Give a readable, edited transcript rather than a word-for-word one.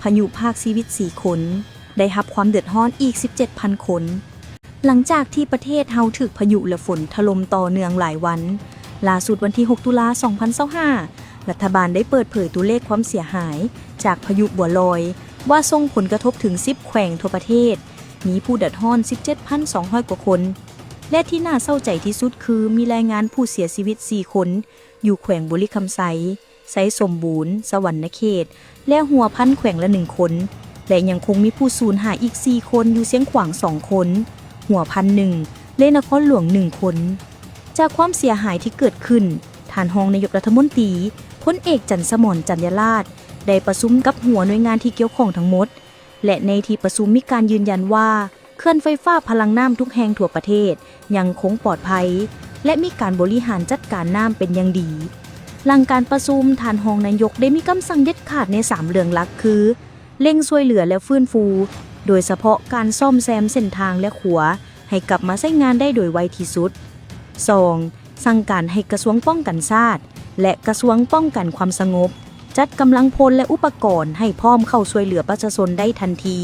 พายุภาคชีวิต4 คนได้รับความเดือดร้อนอีก 17,000 คนหลังจากที่ประเทศเฮาถูกพายุและฝนถล่มต่อเนื่องหลายวันล่าสุดวันที่ 6 ตุลาคม 2025รัฐบาลได้เปิดเผยตัวเลขความเสียหายจากพายุบัวลอยว่าส่งผลกระทบถึง10แขวงทั่วประเทศมีผู้เดือดร้อน 17,200 กว่าคนและที่น่าเศร้าใจที่สุดคือมีรายงานผู้เสียชีวิต4 คนอยู่แขวงบุรีคำไซไซสมบูรณ์สวรรณเขตและหัวพันแขวงละ1 คนและยังคงมีผู้สูญหายอีก4 คนอยู่เสียงขวาง2 คนหัวพัน1และนครหลวง1 คนจากความเสียหายที่เกิดขึ้นท่านรองนายกรัฐมนตรีพลเอกจันทร์สมรจันยราชได้ประชุมกับหัวหน่วยงานที่เกี่ยวข้องทั้งหมดและในที่ประชุมมีการยืนยันว่าเขื่อนไฟฟ้าพลังน้ำทุกแห่งทั่วประเทศยังคงปลอดภัยและมีการบริหารจัดการน้ำเป็นอย่างดีหลังการประชุมท่านรองนายกได้มีคำสั่งเด็ดขาดใน3 เรื่องหลักคือเร่งช่วยเหลือและฟื้นฟูโดยเฉพาะการซ่อมแซมเส้นทางและขัวให้กลับมาใช้งานได้โดยไวที่สุด 2. สั่งการให้กระทรวงป้องกันชาติและกระทรวงป้องกันความสงบจัดกำลังพลและอุปกรณ์ให้พร้อมเข้าช่วยเหลือประชาชนได้ทันที